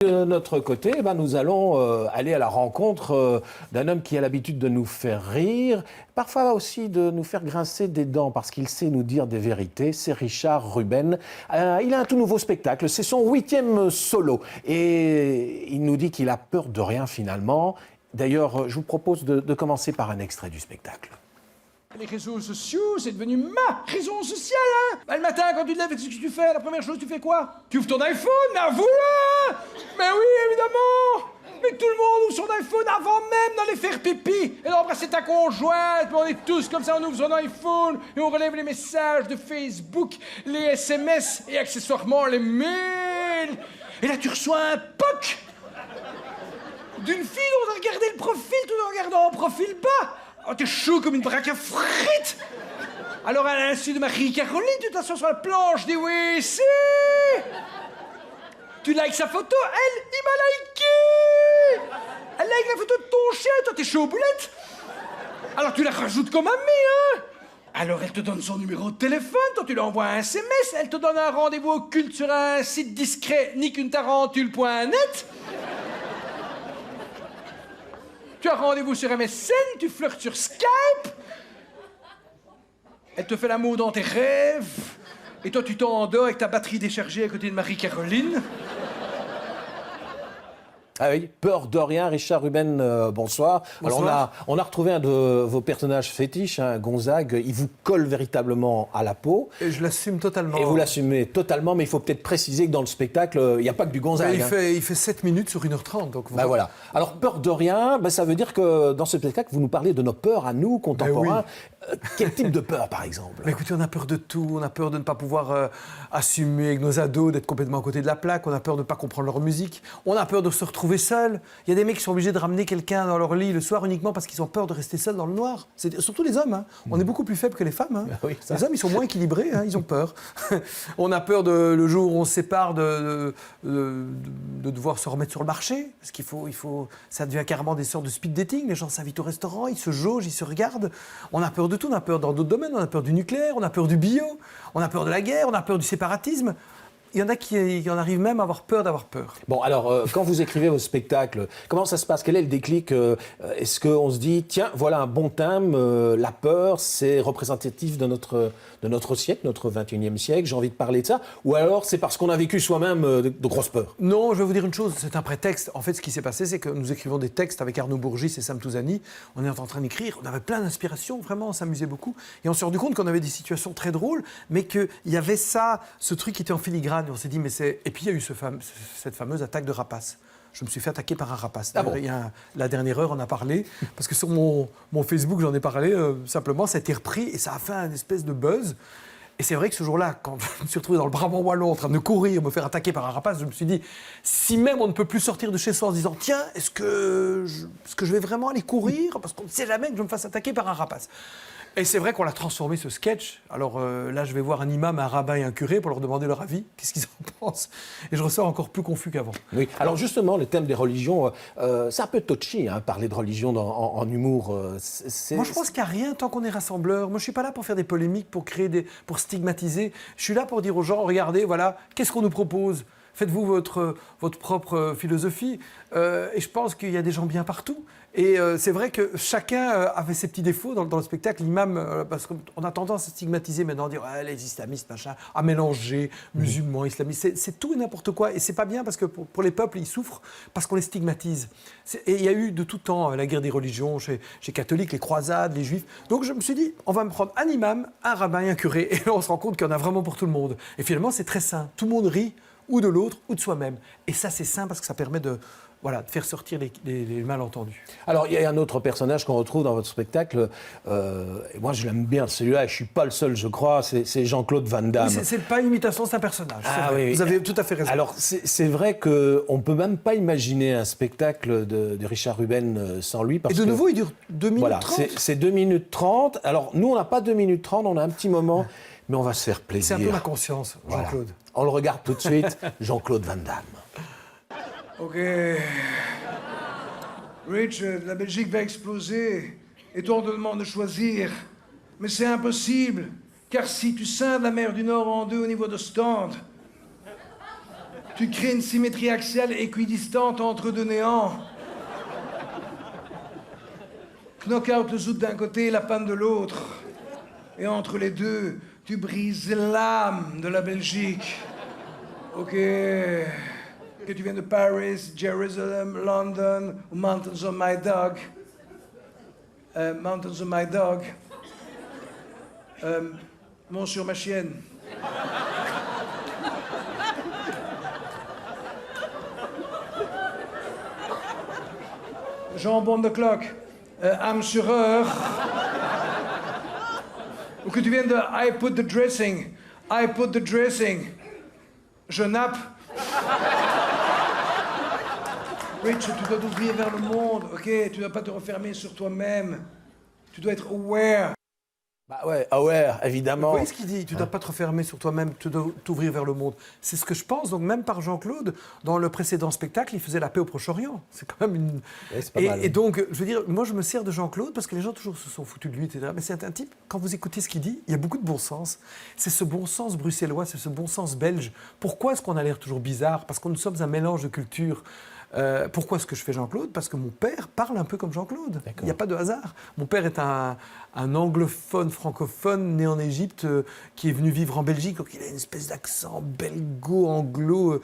De notre côté, nous allons aller à la rencontre d'un homme qui a l'habitude de nous faire rire, parfois aussi de nous faire grincer des dents parce qu'il sait nous dire des vérités. C'est Richard Ruben. Il a un tout nouveau spectacle, c'est son 8e solo et il nous dit qu'il a peur de rien finalement. D'ailleurs, je vous propose de commencer par un extrait du spectacle. Les réseaux sociaux, c'est devenu ma raison sociale, hein. Le matin, quand tu te lèves, qu'est-ce que tu fais? La première chose, tu fais quoi? Tu ouvres ton iPhone, mais avoue-le! Mais oui, évidemment! Mais tout le monde ouvre son iPhone avant même d'aller faire pipi et d'embrasser ta conjointe. On est tous comme ça, on ouvre son iPhone et on relève les messages de Facebook, les SMS et accessoirement les mails. Et là, tu reçois un POC d'une fille dont on a regardé le profil tout en regardant en profil bas. Oh, t'es chaud comme une baraque à frites! Alors, à l'insu de Marie-Caroline, tu t'assois sur la planche des WC! Tu likes sa photo, elle, il m'a liké! Elle like la photo de ton chien, toi, t'es chaud aux boulettes! Alors, tu la rajoutes comme amie, hein? Alors, elle te donne son numéro de téléphone, toi, tu lui envoies un SMS, elle te donne un rendez-vous occulte sur un site discret, niqueune-tarentule.net. Tu as rendez-vous sur MSN, tu flirtes sur Skype. Elle te fait l'amour dans tes rêves. Et toi, tu t'endors avec ta batterie déchargée à côté de Marie-Caroline. Ah oui, peur de rien, Richard Ruben, bonsoir. Bonsoir. Alors on a retrouvé un de vos personnages fétiches, hein, Gonzague. Il vous colle véritablement à la peau. Et je l'assume totalement. Et vous l'assumez totalement, mais il faut peut-être préciser que dans le spectacle, il n'y a pas que du Gonzague. Il fait 7 minutes sur 1h30. Donc voilà. Alors, peur de rien, ça veut dire que dans ce spectacle, vous nous parlez de nos peurs à nous, contemporains. Quel type de peur, par exemple? Écoutez, on a peur de tout. On a peur de ne pas pouvoir assumer avec nos ados, d'être complètement à côté de la plaque. On a peur de ne pas comprendre leur musique. On a peur de se retrouver seul. Il y a des mecs qui sont obligés de ramener quelqu'un dans leur lit le soir uniquement parce qu'ils ont peur de rester seuls dans le noir. Surtout les hommes. Hein. On est beaucoup plus faibles que les femmes. Hein. Oui, les hommes, ils sont moins équilibrés. Hein. Ils ont peur. On a peur le jour où on se sépare de devoir se remettre sur le marché. Parce ça devient carrément des sortes de speed dating. Les gens s'invitent au restaurant, ils se jaugent, ils se regardent. On a peur de tout. On a peur dans d'autres domaines. On a peur du nucléaire, on a peur du bio, on a peur de la guerre, on a peur du séparatisme. Il y en a qui en arrivent même à avoir peur d'avoir peur. Bon, alors, quand vous écrivez vos spectacles, comment ça se passe? Quel est le déclic? Est-ce qu'on se dit, tiens, voilà un bon thème, la peur, c'est représentatif de notre siècle, notre 21e siècle, j'ai envie de parler de ça? Ou alors, c'est parce qu'on a vécu soi-même de grosses peurs? Non, je vais vous dire une chose, c'est un prétexte. En fait, ce qui s'est passé, c'est que nous écrivons des textes avec Arnaud Bourgis et Sam Touzani. On est en train d'écrire, on avait plein d'inspiration, vraiment, on s'amusait beaucoup. Et on s'est rendu compte qu'on avait des situations très drôles, mais qu'il y avait ce truc qui était en filigrane. Et on s'est dit, et puis il y a eu cette fameuse attaque de rapace. Je me suis fait attaquer par un rapace. Ah bon? La dernière heure, on a parlé, parce que sur mon Facebook, j'en ai parlé, simplement, ça a été repris et ça a fait un espèce de buzz. Et c'est vrai que ce jour-là, quand je me suis retrouvé dans le Brabant wallon en train de courir, me faire attaquer par un rapace, je me suis dit, si même on ne peut plus sortir de chez soi en se disant, tiens, est-ce que je vais vraiment aller courir? Parce qu'on ne sait jamais que je me fasse attaquer par un rapace. Et c'est vrai qu'on l'a transformé, ce sketch. Alors là, je vais voir un imam, un rabbin et un curé pour leur demander leur avis. Qu'est-ce qu'ils en pensent? Et je ressors encore plus confus qu'avant. Oui. Alors justement, le thème des religions, c'est un peu touchy, hein, parler de religion en humour. Moi, je pense qu'il n'y a rien tant qu'on est rassembleur. Moi, je ne suis pas là pour faire des polémiques, pour stigmatiser. Je suis là pour dire aux gens, regardez, voilà, qu'est-ce qu'on nous propose? Faites-vous votre propre philosophie. Et je pense qu'il y a des gens bien partout. Et c'est vrai que chacun avait ses petits défauts dans le spectacle. L'imam, parce qu'on a tendance à stigmatiser maintenant, à dire les islamistes, machin, à mélanger musulmans, islamistes. C'est tout et n'importe quoi. Et c'est pas bien parce que pour les peuples, ils souffrent parce qu'on les stigmatise. Et il y a eu de tout temps la guerre des religions chez les catholiques, les croisades, les juifs. Donc je me suis dit, on va me prendre un imam, un rabbin et un curé. Et là, on se rend compte qu'il y en a vraiment pour tout le monde. Et finalement, c'est très sain. Tout le monde rit, ou de l'autre, ou de soi-même. Et ça, c'est sain parce que ça permet de faire sortir les malentendus. Alors, il y a un autre personnage qu'on retrouve dans votre spectacle. Et moi, je l'aime bien, celui-là. Je ne suis pas le seul, je crois. C'est Jean-Claude Van Damme. Oui, c'est pas une imitation, c'est un personnage. Ah, oui. Vous avez tout à fait raison. Alors, c'est vrai qu'on ne peut même pas imaginer un spectacle de Richard Ruben sans lui. Et de nouveau, il dure 2 minutes 30. Voilà, c'est 2 minutes 30. Alors, nous, on n'a pas 2 minutes 30, on a un petit moment, mais on va se faire plaisir. C'est un peu ma conscience, Jean-Claude. Voilà. On le regarde tout de suite, Jean-Claude Van Damme. Ok. Rich, la Belgique va exploser. Et toi, on te demande de choisir. Mais c'est impossible. Car si tu scindes la mer du Nord en deux au niveau de Stande, Tu crées une symétrie axiale équidistante entre deux néants. Knock-out le zout d'un côté et la panne de l'autre. Et entre les deux, tu brises l'âme de la Belgique. Ok. Que tu viennes de Paris, Jerusalem, London ou Mountains of My Dog. Mountains of My Dog. Mon sur ma chienne. Jambon de cloque. Âme sur heure. Ou que tu viennes de I put the dressing. I put the dressing. Je nappe. Rich, tu dois t'ouvrir vers le monde, ok? Tu ne dois pas te refermer sur toi-même. Tu dois être aware. Bah ouais, aware, évidemment. Vous voyez ce qu'il dit? Tu ne dois pas te refermer sur toi-même, tu dois t'ouvrir vers le monde. C'est ce que je pense. Donc même par Jean-Claude, dans le précédent spectacle, il faisait la paix au Proche-Orient. C'est quand même une... Ouais, c'est pas mal. Et donc, je veux dire, moi je me sers de Jean-Claude parce que les gens toujours se sont foutus de lui, etc. Mais c'est un type, quand vous écoutez ce qu'il dit, il y a beaucoup de bon sens. C'est ce bon sens bruxellois, c'est ce bon sens belge. Pourquoi est-ce qu'on a l'air toujours bizarre? Parce que nous sommes un mélange de cultures. Pourquoi est-ce que je fais Jean-Claude? Parce que mon père parle un peu comme Jean-Claude. Il n'y a pas de hasard. Mon père est un anglophone, francophone, né en Égypte, qui est venu vivre en Belgique. Donc il a une espèce d'accent belgo-anglo,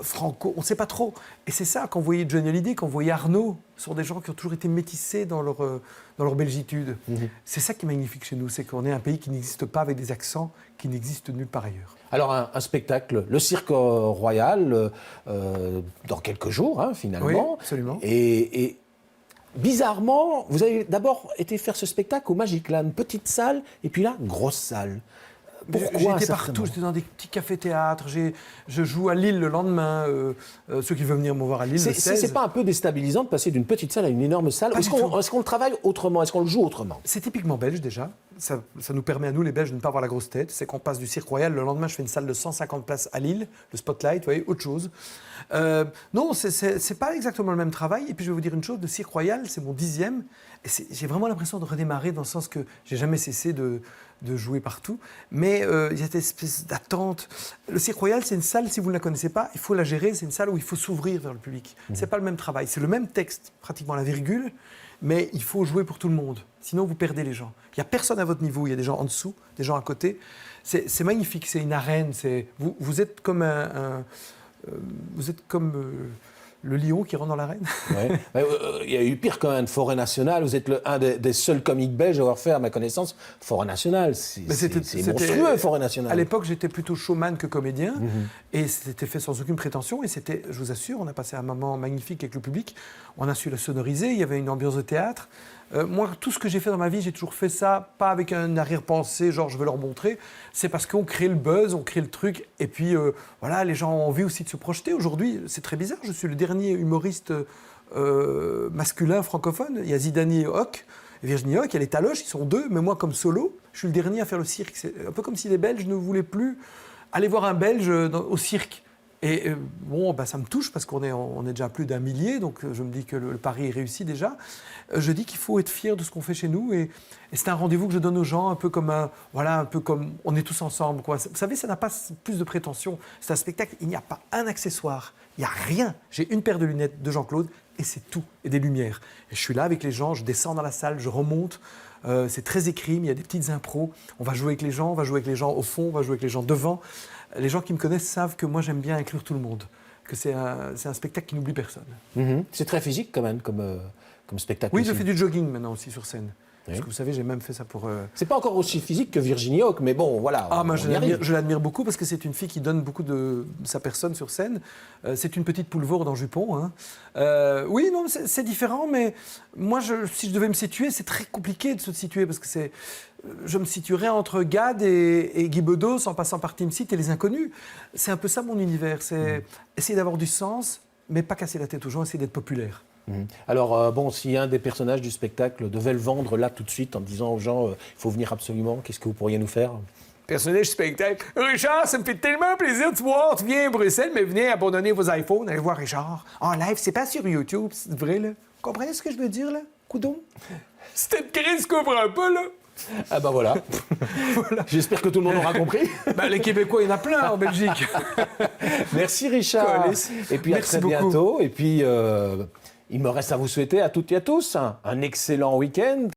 franco, on ne sait pas trop. Et c'est ça, quand vous voyez Johnny Hallyday, quand vous voyez Arnaud, ce sont des gens qui ont toujours été métissés dans leur belgitude. C'est ça qui est magnifique chez nous, c'est qu'on est un pays qui n'existe pas avec des accents qui n'existent nulle part ailleurs. Alors, un spectacle, le Cirque Royal, dans quelques jours, hein, finalement. Oui, absolument. Et bizarrement, vous avez d'abord été faire ce spectacle au Magic Land, petite salle, et puis là, grosse salle. Pourquoi J'étais partout, j'étais dans des petits cafés-théâtres, je joue à Lille le lendemain, ceux qui veulent venir me voir à Lille le 16. C'est pas un peu déstabilisant de passer d'une petite salle à une énorme salle? Est-ce qu'on le travaille autrement? Est-ce qu'on le joue autrement? C'est typiquement belge déjà. Ça nous permet à nous, les Belges, de ne pas avoir la grosse tête. C'est qu'on passe du Cirque Royal. Le lendemain, je fais une salle de 150 places à Lille, le Spotlight, vous voyez, autre chose. Non, c'est pas exactement le même travail. Et puis, je vais vous dire une chose, le Cirque Royal, c'est mon 10e. Et j'ai vraiment l'impression de redémarrer dans le sens que j'ai jamais cessé de jouer partout. Mais il y a cette espèce d'attente. Le Cirque Royal, c'est une salle, si vous ne la connaissez pas, il faut la gérer. C'est une salle où il faut s'ouvrir vers le public. C'est pas le même travail. C'est le même texte, pratiquement la virgule, mais il faut jouer pour tout le monde. Sinon, vous perdez les gens. Il n'y a personne à votre niveau. Il y a des gens en dessous, des gens à côté. C'est magnifique. C'est une arène. Vous êtes comme le lion qui rentre dans l'arène. Ouais. Il y a eu pire quand même, Forêt Nationale. Vous êtes un des seuls comiques belges à avoir fait, à ma connaissance, Forêt Nationale. C'est monstrueux, Forêt Nationale. À l'époque, j'étais plutôt showman que comédien. Et c'était fait sans aucune prétention. Et c'était, je vous assure, on a passé un moment magnifique avec le public. On a su la sonoriser. Il y avait une ambiance de théâtre. Moi, tout ce que j'ai fait dans ma vie, j'ai toujours fait ça, pas avec un arrière-pensée, genre je veux leur montrer. C'est parce qu'on crée le buzz, on crée le truc. Et puis, voilà, les gens ont envie aussi de se projeter. Aujourd'hui, c'est très bizarre. Je suis le dernier humoriste masculin francophone. Il y a Zidane Hoc, Virginie Hoc, il y a les Taloches, ils sont deux. Mais moi, comme solo, je suis le dernier à faire le cirque. C'est un peu comme si les Belges ne voulaient plus aller voir un Belge au cirque. Et bon, ça me touche parce qu'on est déjà plus d'1 millier, donc je me dis que le pari est réussi déjà. Je dis qu'il faut être fier de ce qu'on fait chez nous et c'est un rendez-vous que je donne aux gens, un peu comme on est tous ensemble, quoi. Vous savez, ça n'a pas plus de prétention. C'est un spectacle, il n'y a pas un accessoire, il n'y a rien. J'ai une paire de lunettes de Jean-Claude et c'est tout, et des lumières. Et je suis là avec les gens, je descends dans la salle, je remonte. C'est très écrit, mais il y a des petites impros. On va jouer avec les gens, on va jouer avec les gens au fond, on va jouer avec les gens devant. Les gens qui me connaissent savent que moi j'aime bien inclure tout le monde, que c'est un spectacle qui n'oublie personne. C'est très physique quand même comme spectacle. Oui, ici. je fais du jogging maintenant aussi sur scène. Oui. Parce que vous savez, j'ai même fait ça pour... C'est pas encore aussi physique que Virginie Hoc, mais bon, voilà. Moi, on y arrive. je l'admire beaucoup parce que c'est une fille qui donne beaucoup de sa personne sur scène. C'est une petite poulvorde en jupon. Hein. Oui, non, c'est différent, mais moi, si je devais me situer, c'est très compliqué de se situer parce que je me situerais entre Gad et Guy Bedos en passant par Team Seat et Les Inconnus. C'est un peu ça mon univers. C'est essayer d'avoir du sens, mais pas casser la tête aux gens, essayer d'être populaire. Alors, si un des personnages du spectacle devait le vendre là tout de suite en disant aux gens il faut venir absolument, qu'est-ce que vous pourriez nous faire? Personnage du spectacle. Richard, ça me fait tellement plaisir de te voir. Tu viens à Bruxelles, mais venez abandonner vos iPhones, allez voir Richard. En live, c'est pas sur YouTube, c'est vrai, là. Vous comprenez ce que je veux dire, là? Coudon? C'était une crise qu'on comprend pas, là. Ah bah voilà. J'espère que tout le monde aura compris. Bah, les Québécois, il y en a plein en Belgique. Merci Richard. Colis. Et puis à Merci très beaucoup. bientôt. Et puis il me reste à vous souhaiter à toutes et à tous un excellent week-end.